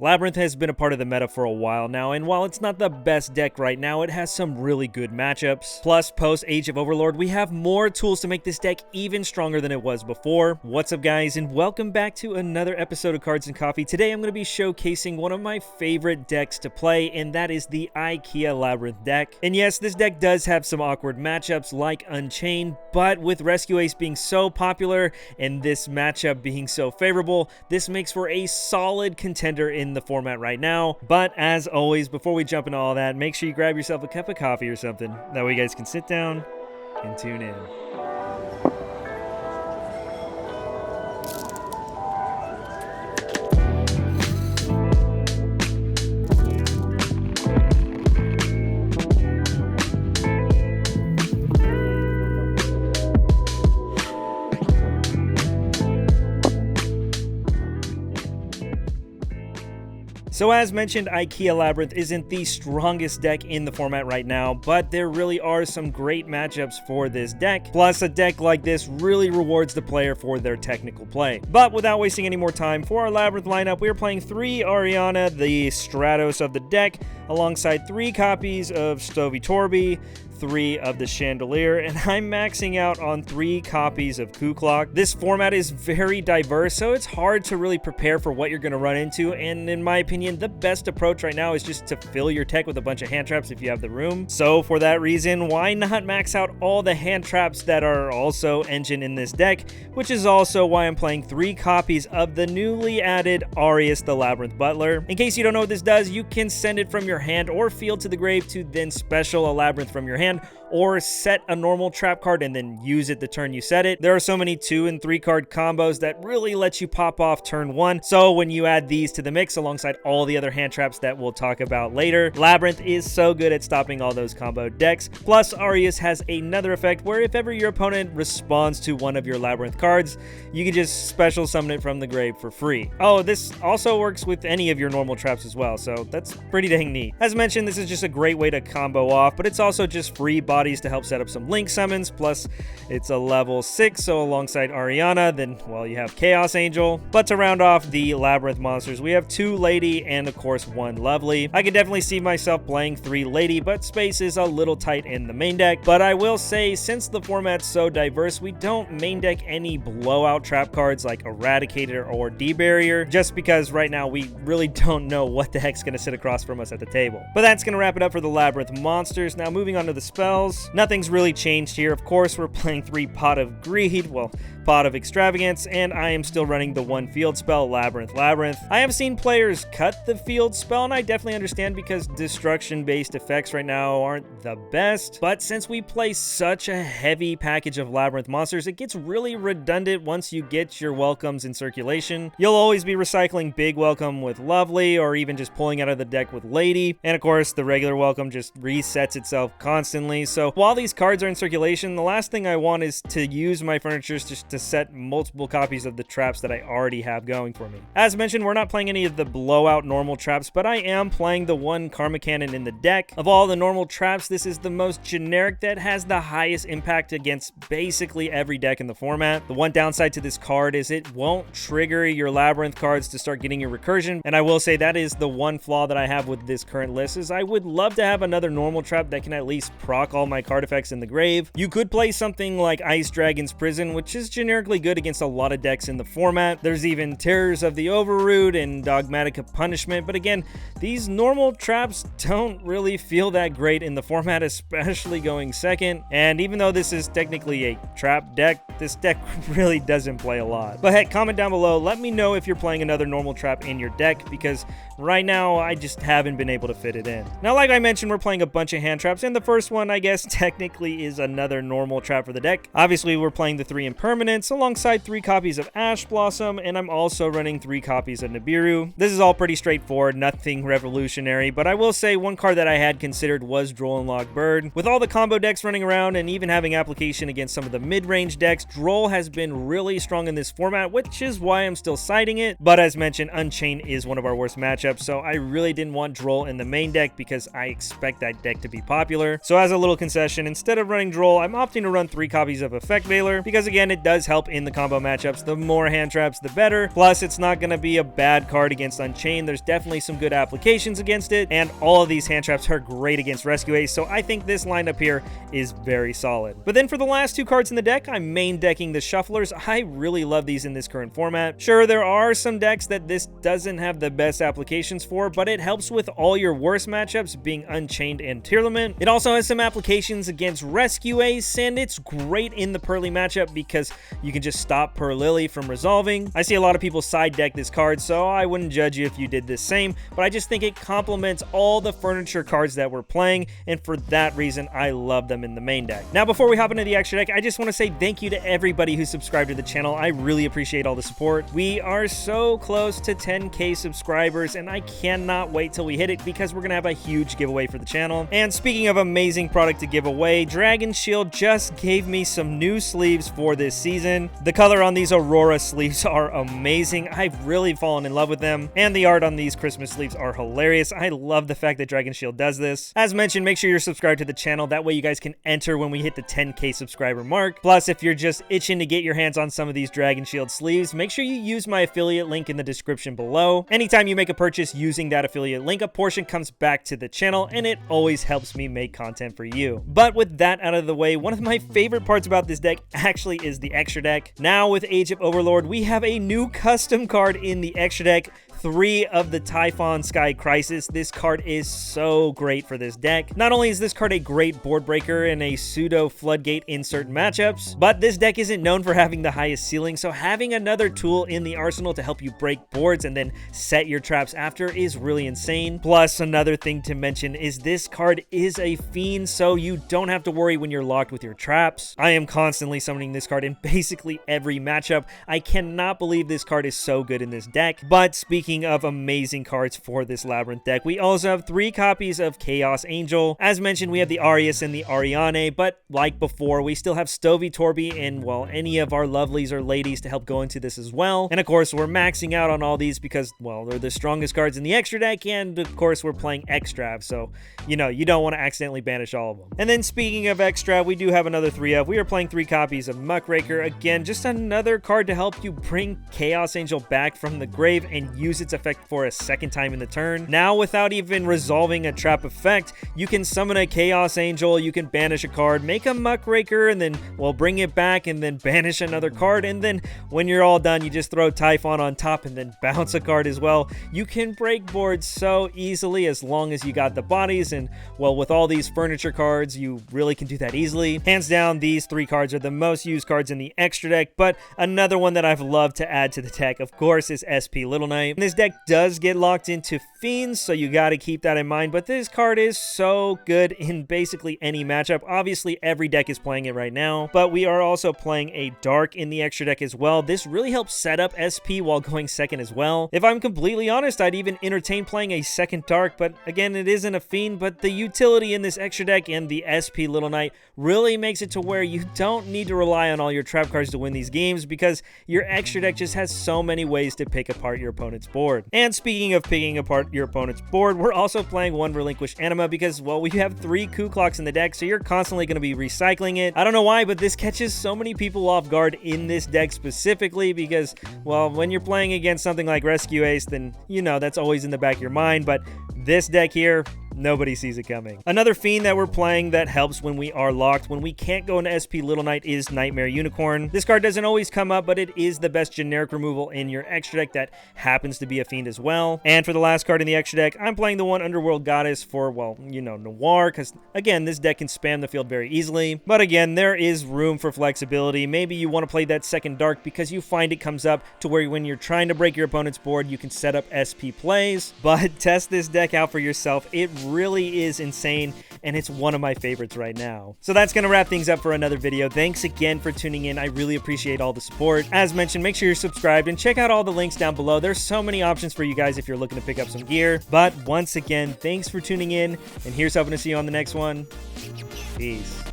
Labrynth has been a part of the meta for a while now, and while it's not the best deck right now, it has some really good matchups. Plus, post Age of Overlord, we have more tools to make this deck even stronger than it was before. What's up, guys, and welcome back to another episode of Cards and Coffee. Today, I'm going to be showcasing one of my favorite decks to play, and that is the IKEA Labyrinth deck. And yes, this deck does have some awkward matchups like Unchained, but with Rescue Ace being so popular and this matchup being so favorable, this makes for a solid contender in the format right now. But as always, before we jump into all that, make sure you grab yourself a cup of coffee or something. That way you guys can sit down and tune in. So as mentioned, IKEA Labyrinth isn't the strongest deck in the format right now, but there really are some great matchups for this deck. Plus, a deck like this really rewards the player for their technical play. But without wasting any more time, for our Labyrinth lineup, we are playing 3 Ariana, the Stratos of the deck, alongside 3 copies of Stovey Torby, 3 of the Chandelier, and I'm maxing out on 3 copies of Kuklok. This format is very diverse, so it's hard to really prepare for what you're going to run into, and in my opinion, the best approach right now is just to fill your deck with a bunch of hand traps if you have the room. So for that reason, why not max out all the hand traps that are also engine in this deck, which is also why I'm playing 3 copies of the newly added Arius the Labyrinth Butler. In case you don't know what this does, you can send it from your hand or field to the grave to then special a Labyrinth from your hand, or set a normal trap card and then use it the turn you set it. There are so many 2 and 3 card combos that really let you pop off turn 1. So when you add these to the mix alongside all the other hand traps that we'll talk about later, Labyrinth is so good at stopping all those combo decks. Plus, Arius has another effect where if ever your opponent responds to one of your Labyrinth cards, you can just special summon it from the grave for free. Oh, this also works with any of your normal traps as well, so that's pretty dang neat. As mentioned, this is just a great way to combo off, but it's also just free bodies to help set up some link summons. Plus, it's a level 6, so alongside Ariana, then, well, you have Chaos Angel. But to round off the Labyrinth monsters, we have 2 Lady and, of course, 1 Lovely. I can definitely see myself playing 3 Lady, but space is a little tight in the main deck. But I will say, since the format's so diverse, we don't main deck any blowout trap cards like Eradicator or D-Barrier, just because right now we really don't know what the heck's going to sit across from us at the table. But that's going to wrap it up for the Labyrinth monsters. Now, moving on to the spells. Nothing's really changed here. Of course, we're playing 3 Pot of Greed, well, Pot of Extravagance, and I am still running the 1 field spell, Labrynth. I have seen players cut the field spell, and I definitely understand because destruction-based effects right now aren't the best, but since we play such a heavy package of Labyrinth monsters, it gets really redundant once you get your welcomes in circulation. You'll always be recycling Big Welcome with Lovely, or even just pulling out of the deck with Lady, and of course, the regular welcome just resets itself constantly. So while these cards are in circulation, the last thing I want is to use my furnitures just to set multiple copies of the traps that I already have going for me. As mentioned, we're not playing any of the blowout normal traps, but I am playing the 1 Karma Cannon in the deck. Of all the normal traps, this is the most generic that has the highest impact against basically every deck in the format. The one downside to this card is it won't trigger your Labyrinth cards to start getting your recursion, and I will say that is the one flaw that I have with this current list, is I would love to have another normal trap that can at least proc all my card effects in the grave. You could play something like Ice Dragon's Prison, which is generically good against a lot of decks in the format. There's even Terrors of the Overroot and Dogmatica Punishment, but again, these normal traps don't really feel that great in the format, especially going second. And even though this is technically a trap deck, this deck really doesn't play a lot. But heck, comment down below, let me know if you're playing another normal trap in your deck, because right now I just haven't been able to fit it in. Now, like I mentioned, we're playing a bunch of hand traps, and the first one, I guess, technically is another normal trap for the deck. Obviously, we're playing the 3 Impermanents alongside 3 copies of Ash Blossom, and I'm also running 3 copies of Nibiru. This is all pretty straightforward, nothing revolutionary, but I will say one card that I had considered was Droll and Lock Bird. With all the combo decks running around and even having application against some of the mid-range decks, Droll has been really strong in this format, which is why I'm still citing it. But as mentioned, Unchained is one of our worst matchups, so I really didn't want Droll in the main deck because I expect that deck to be popular. So as a little concession, instead of running Droll, I'm opting to run 3 copies of Effect Veiler, because again, it does help in the combo matchups. The more hand traps, the better. Plus, it's not going to be a bad card against Unchained. There's definitely some good applications against it, and all of these hand traps are great against Rescue Ace, so I think this lineup here is very solid. But then for the last 2 cards in the deck, I'm main decking the Shufflers. I really love these in this current format. Sure, there are some decks that this doesn't have the best applications for, but it helps with all your worst matchups, being Unchained and Tearlament. It also has some applications against Rescue Ace, and it's great in the Pearly matchup because you can just stop Per Lily from resolving. I see a lot of people side deck this card, so I wouldn't judge you if you did the same, but I just think it complements all the furniture cards that we're playing, and for that reason, I love them in the main deck. Now, before we hop into the extra deck, I just want to say thank you to everybody who subscribed to the channel. I really appreciate all the support. We are so close to 10K subscribers, and I cannot wait till we hit it because we're going to have a huge giveaway for the channel. And speaking of amazing product to give away, Dragon Shield just gave me some new sleeves for this season. The color on these Aurora sleeves are amazing. I've really fallen in love with them, and the art on these Christmas sleeves are hilarious. I love the fact that Dragon Shield does this. As mentioned, make sure you're subscribed to the channel. That way you guys can enter when we hit the 10K subscriber mark. Plus, if you're just itching to get your hands on some of these Dragon Shield sleeves, make sure you use my affiliate link in the description below. Anytime you make a purchase using that affiliate link, a portion comes back to the channel, and it always helps me make content for you. But with that out of the way, one of my favorite parts about this deck actually is the extra deck. Now with Age of Overlord, we have a new custom card in the extra deck. 3 of the Typhon Sky Crisis. This card is so great for this deck. Not only is this card a great board breaker and a pseudo floodgate in certain matchups, but this deck isn't known for having the highest ceiling, so having another tool in the arsenal to help you break boards and then set your traps after is really insane. Plus, another thing to mention is this card is a fiend, so you don't have to worry when you're locked with your traps. I am constantly summoning this card in basically every matchup. I cannot believe this card is so good in this deck. But speaking of amazing cards for this Labyrinth deck, we also have 3 copies of Chaos Angel. As mentioned, we have the Arius and the Ariane, but like before, we still have Stovey Torby and, well, any of our lovelies or ladies to help go into this as well. And of course, we're maxing out on all these because, well, they're the strongest cards in the extra deck, and of course, we're playing Extrav, so, you know, you don't want to accidentally banish all of them. And then speaking of Extrav, we do have another 3 of. We are playing 3 copies of Muckraker. Again, just another card to help you bring Chaos Angel back from the grave and use its effect for a second time in the turn. Now, without even resolving a trap effect, you can summon a Chaos Angel, you can banish a card, make a Muckraker, and then, well, bring it back and then banish another card, and then when you're all done, you just throw Typhon on top and then bounce a card as well. You can break boards so easily as long as you got the bodies, and, well, with all these furniture cards, you really can do that easily. Hands down, these 3 cards are the most used cards in the extra deck, but another one that I've loved to add to the deck, of course, is SP Little Knight. This deck does get locked into Fiends, so you got to keep that in mind, but this card is so good in basically any matchup. Obviously, every deck is playing it right now, but we are also playing a Dark in the extra deck as well. This really helps set up SP while going second as well. If I'm completely honest, I'd even entertain playing a second Dark, but again, it isn't a Fiend, but the utility in this extra deck and the SP Little Knight really makes it to where you don't need to rely on all your trap cards to win these games because your extra deck just has so many ways to pick apart your opponent's board. And speaking of picking apart your opponent's board, we're also playing 1 Relinquished Anima because, well, we have 3 Ku Klux in the deck, so you're constantly going to be recycling it. I don't know why, but this catches so many people off guard in this deck specifically because, well, when you're playing against something like Rescue Ace, then, you know, that's always in the back of your mind, but this deck here, nobody sees it coming. Another Fiend that we're playing that helps when we are locked, when we can't go into SP Little Knight, is Nightmare Unicorn. This card doesn't always come up, but it is the best generic removal in your extra deck that happens to be a Fiend as well. And for the last card in the extra deck, I'm playing the 1 Underworld Goddess for, well, you know, Noir, because again, this deck can spam the field very easily. But again, there is room for flexibility. Maybe you want to play that second Dark because you find it comes up to where when you're trying to break your opponent's board, you can set up SP plays. But test this deck out for yourself. It really is insane, and it's one of my favorites right now. So that's going to wrap things up for another video. Thanks again for tuning in. I really appreciate all the support. As mentioned, make sure you're subscribed and check out all the links down below. There's so many options for you guys if you're looking to pick up some gear. But once again, thanks for tuning in, and here's hoping to see you on the next one. Peace.